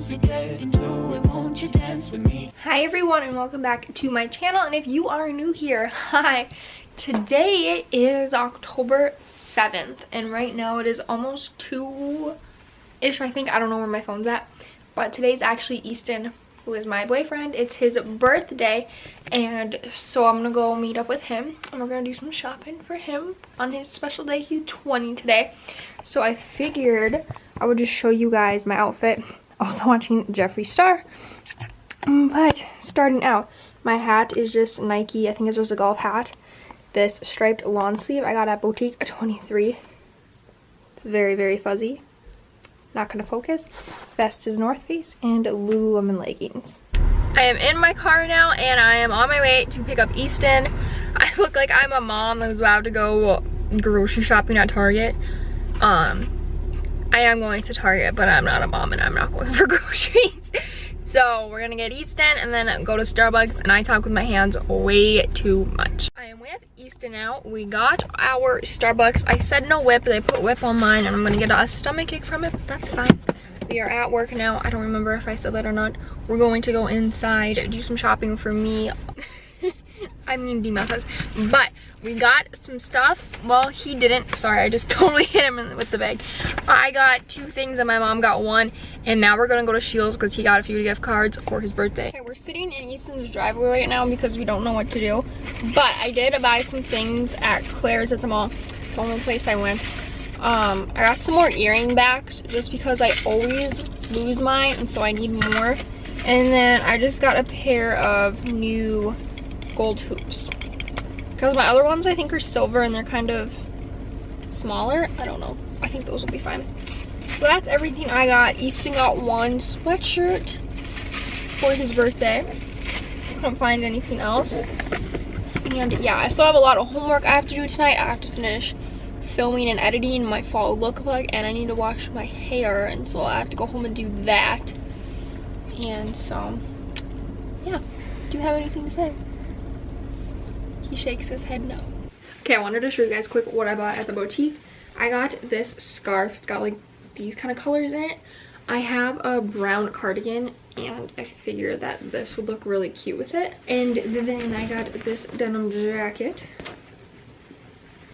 once you get into it, won't you dance with me? Hi everyone and welcome back to my channel, and if you are new here, hi. Today is October 7th and right now it is almost 2-ish, I think. I don't know where my phone's at, but today's actually Easton, who is my boyfriend. It's his birthday, and so I'm gonna go meet up with him and we're gonna do some shopping for him on his special day. He's 20 today, so I figured I would just show you guys my outfit. Also watching Jeffree Star. But starting out, my hat is just Nike. I think it's just a golf hat. This striped lawn sleeve I got at Boutique 23. It's very, very fuzzy. Not gonna focus. Vest is North Face and Lululemon leggings. I am in my car now and I am on my way to pick up Easton. I look like I'm a mom who's about to go grocery shopping at Target. I am going to Target, but I'm not a mom and I'm not going for groceries. So we're gonna get Easton and then go to Starbucks, and I talk with my hands way too much. I am with Easton now. We got our Starbucks. I said no whip, they put whip on mine and I'm gonna get a stomach ache from it, but that's fine. We are at work now. I don't remember if I said that or not. We're going to go inside, do some shopping for me. I mean DMFs, but we got some stuff. Well, he didn't. Sorry, I just totally hit him with the bag. I got 2 things and my mom got 1, and now we're gonna go to Shields because he got a few gift cards for his birthday. Okay, we're sitting in Easton's driveway right now because we don't know what to do, but I did buy some things at Claire's at the mall. It's the only place I went. I got some more earring backs just because I always lose mine, and so I need more. And then I just got a pair of new gold hoops because my other ones I think are silver and they're kind of smaller. I don't know, I think those will be fine. So that's everything I got. Easton got 1 sweatshirt for his birthday. Couldn't find anything else, and yeah, I still have a lot of homework I have to do tonight. I have to finish filming and editing my fall lookbook, and I need to wash my hair, and so I have to go home and do that. And so yeah, do you have anything to say? He shakes his head no. Okay, I wanted to show you guys quick what I bought at the boutique. I got this scarf. It's got like these kind of colors in it. I have a brown cardigan and I figured that this would look really cute with it. And then I got this denim jacket.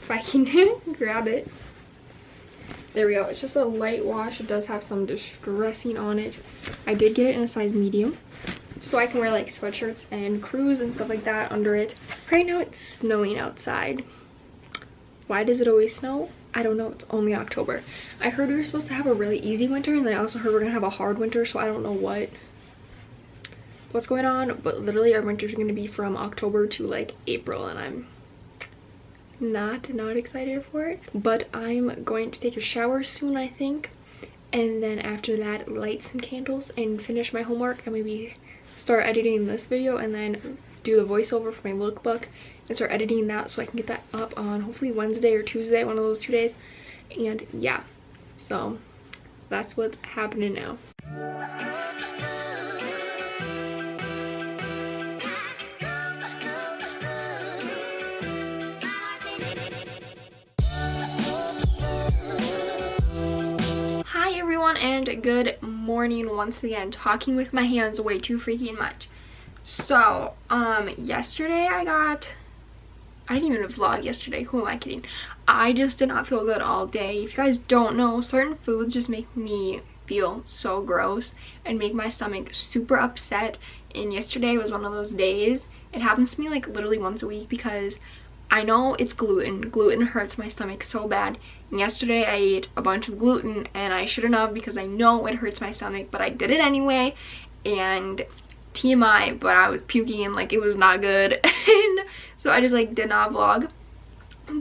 If I can grab it. There we go. It's just a light wash. It does have some distressing on it. I did get it in a size medium, so I can wear like sweatshirts and cruise and stuff like that under it. Right now it's snowing outside. Why does it always snow? I don't know. It's only October. I heard we were supposed to have a really easy winter, and then I also heard we're gonna have a hard winter, so I don't know what's going on, but literally our winters are gonna be from October to like April, and I'm not excited for it. But I'm going to take a shower soon, I think, and then after that light some candles and finish my homework and maybe start editing this video, and then do the voiceover for my lookbook and start editing that so I can get that up on hopefully Wednesday or Tuesday, one of those 2 days. And yeah, so that's what's happening now. Hi everyone and good morning once again. Talking with my hands way too freaking much. So yesterday I didn't even vlog yesterday. Who am I kidding? I just did not feel good all day. If you guys don't know, certain foods just make me feel so gross and make my stomach super upset, and yesterday was one of those days. It happens to me like literally once a week because I know it's gluten. Gluten hurts my stomach so bad. And yesterday I ate a bunch of gluten and I shouldn't have because I know it hurts my stomach, but I did it anyway. And TMI, but I was puking and like it was not good. And so I just like did not vlog.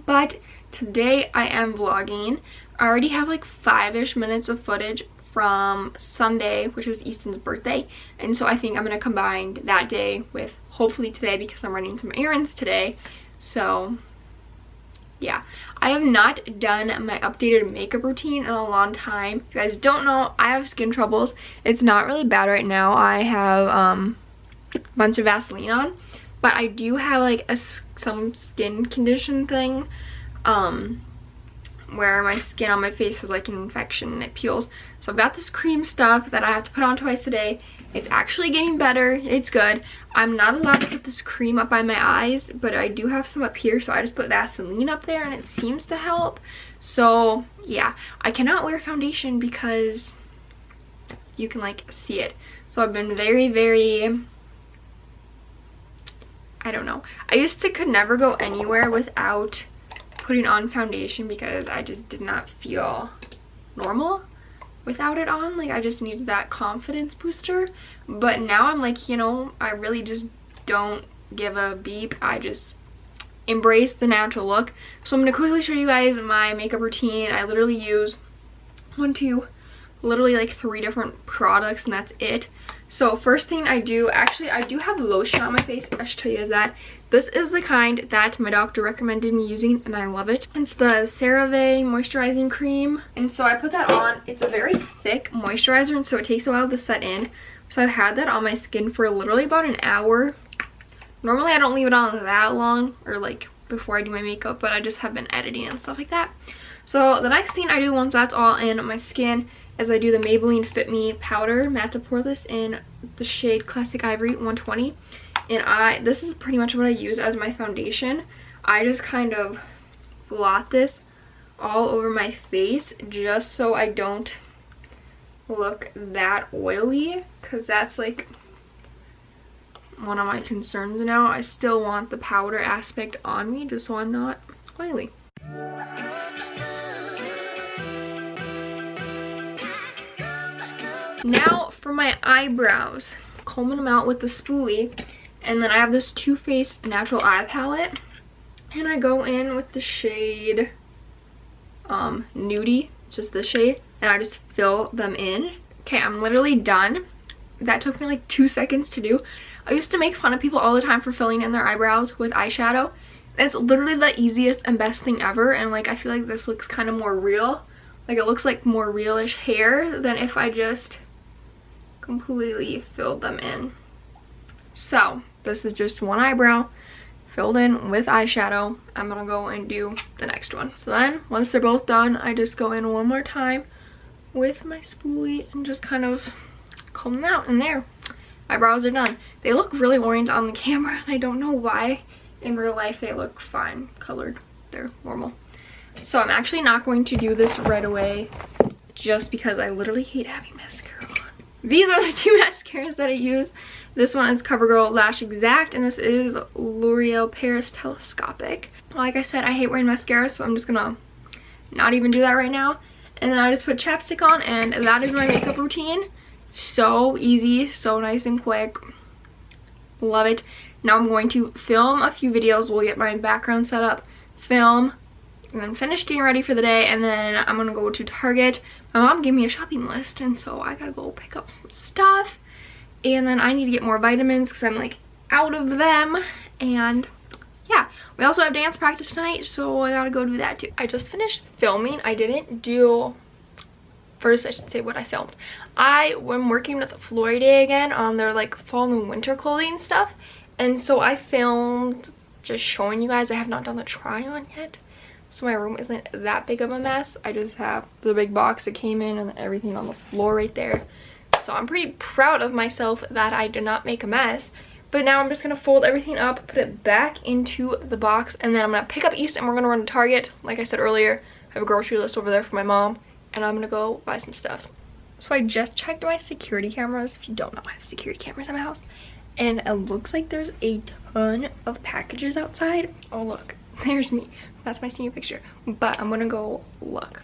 But today I am vlogging. I already have like 5-ish minutes of footage from Sunday, which was Easton's birthday. And so I think I'm gonna combine that day with hopefully today because I'm running some errands today. So yeah, I have not done my updated makeup routine in a long time. If you guys don't know, I have skin troubles. It's not really bad right now. I have a bunch of Vaseline on, but I do have like some skin condition thing where my skin on my face has like an infection and it peels. So I've got this cream stuff that I have to put on twice a day. It's actually getting better. It's good. I'm not allowed to put this cream up by my eyes, but I do have some up here, so I just put Vaseline up there and it seems to help. So yeah, I cannot wear foundation because you can like see it. So I've been very, I don't know. I used to could never go anywhere without putting on foundation because I just did not feel normal without it on. Like, I just needed that confidence booster. But now I'm like, you know, I really just don't give a beep. I just embrace the natural look. So I'm gonna quickly show you guys my makeup routine. I literally use literally like 3 different products, and that's it. So first thing I do, actually I do have lotion on my face. I should tell you guys that. This is the kind that my doctor recommended me using and I love it. It's the CeraVe moisturizing cream. And so I put that on. It's a very thick moisturizer, and so it takes a while to set in. So I've had that on my skin for literally about an hour. Normally I don't leave it on that long, or like before I do my makeup, but I just have been editing and stuff like that. So the next thing I do once that's all in my skin is I do the Maybelline Fit Me powder matte to poreless in the shade Classic Ivory 120. And this is pretty much what I use as my foundation. I just kind of blot this all over my face just so I don't look that oily, because that's like one of my concerns now. I still want the powder aspect on me just so I'm not oily. Now for my eyebrows, combing them out with the spoolie, and then I have this Too Faced Natural Eye Palette, and I go in with the shade Nudie, just this shade, and I just fill them in. Okay, I'm literally done. That took me like 2 seconds to do. I used to make fun of people all the time for filling in their eyebrows with eyeshadow. It's literally the easiest and best thing ever, and like I feel like this looks kind of more real. Like it looks like more realish hair than if I just completely filled them in. So this is just one eyebrow filled in with eyeshadow. I'm gonna go and do the next one. So then once they're both done, I just go in one more time with my spoolie and just kind of comb them out, and there, eyebrows are done. They look really orange on the camera, and I don't know why. In real life they look fine colored. They're normal. So I'm actually not going to do this right away just because I literally hate having mascara on. These are the 2 mascaras that I use. This one is CoverGirl Lash Exact, and this is L'Oreal Paris Telescopic. Like I said, I hate wearing mascara, so I'm just gonna not even do that right now. And then I just put chapstick on, and that is my makeup routine. So easy, so nice and quick. Love it. Now I'm going to film a few videos. We'll get my background set up, film, and then finish getting ready for the day, and then I'm gonna go to Target. My mom gave me a shopping list, and so I gotta go pick up some stuff, and then I need to get more vitamins because I'm like out of them. And yeah, we also have dance practice tonight, so I gotta go do that too. I just finished filming. I didn't do, first I should say what I filmed. I am working with VWDA again on their like fall and winter clothing stuff, and so I filmed just showing you guys. I have not done the try on yet, so my room isn't that big of a mess. I just have the big box that came in and everything on the floor right there. So I'm pretty proud of myself that I did not make a mess. But now I'm just gonna fold everything up, put it back into the box, and then I'm gonna pick up East and we're gonna run to Target. Like I said earlier, I have a grocery list over there for my mom, and I'm gonna go buy some stuff. So I just checked my security cameras. If you don't know, I have security cameras in my house, and it looks like there's a ton of packages outside. Oh look, there's me. That's my senior picture. But I'm gonna go look.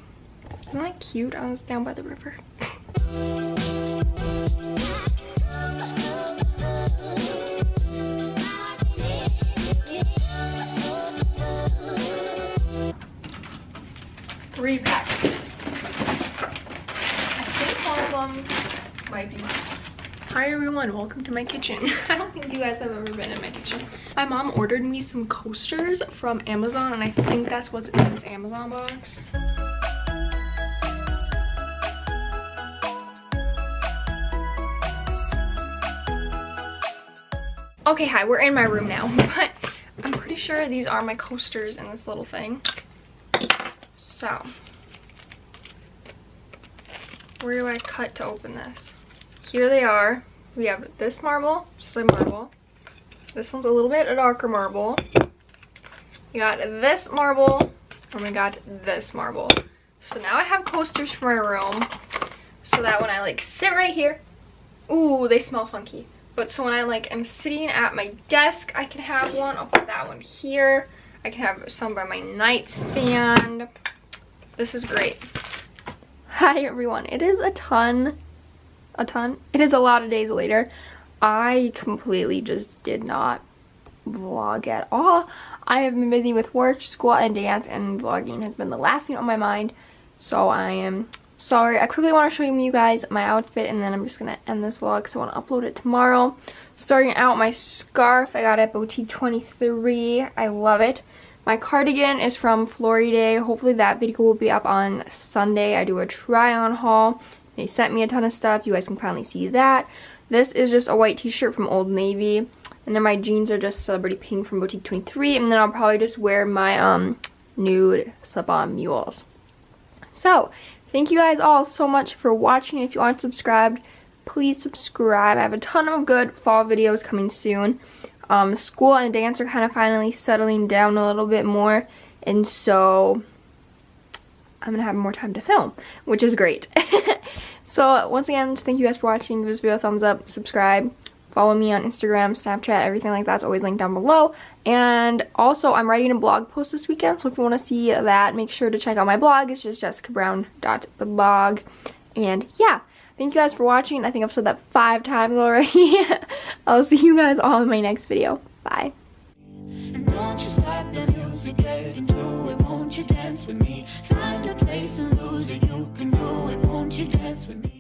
Isn't that cute? I was down by the river. Three packages. I think all of them might be mine. Hi everyone, welcome to my kitchen. I don't think you guys have ever been in my kitchen. My mom ordered me some coasters from Amazon, and I think that's what's in this Amazon box. Okay, hi, we're in my room now, but I'm pretty sure these are my coasters in this little thing. So So, where do I cut to open this? Here they are. We have this marble, just like marble. This one's a little bit a darker marble. We got this marble, and we got this marble. So now I have coasters for my room, so that when I like sit right here, ooh, they smell funky. But so when I like am sitting at my desk, I can have one. I'll put that one here. I can have some by my nightstand. This is great. Hi everyone. It is it is a lot of days later. I completely just did not vlog at all. I have been busy with work, school, and dance, and vlogging has been the last thing on my mind. So I am sorry. I quickly want to show you guys my outfit, and then I'm just gonna end this vlog because I want to upload it tomorrow. Starting out, my scarf I got at Boutique 23. I love it. My cardigan is from VWDA. Hopefully that video will be up on Sunday. I do a try-on haul. They sent me a ton of stuff. You guys can finally see that. This is just a white t-shirt from Old Navy. And then my jeans are just Celebrity Pink from Boutique 23. And then I'll probably just wear my nude slip-on mules. So, thank you guys all so much for watching. If you aren't subscribed, please subscribe. I have a ton of good fall videos coming soon. School and dance are kind of finally settling down a little bit more. And so, I'm going to have more time to film, which is great. So, once again, thank you guys for watching. Give this video a thumbs up, subscribe. Follow me on Instagram, Snapchat, everything like that's always linked down below. And also, I'm writing a blog post this weekend, so if you want to see that, make sure to check out my blog. It's just jessbraunvlogs. And yeah, thank you guys for watching. I think I've said that 5 times already. I'll see you guys all in my next video. Bye. And don't you stop the music, get into it, won't you dance with me? Find a place and lose it, you can do it, won't you dance with me?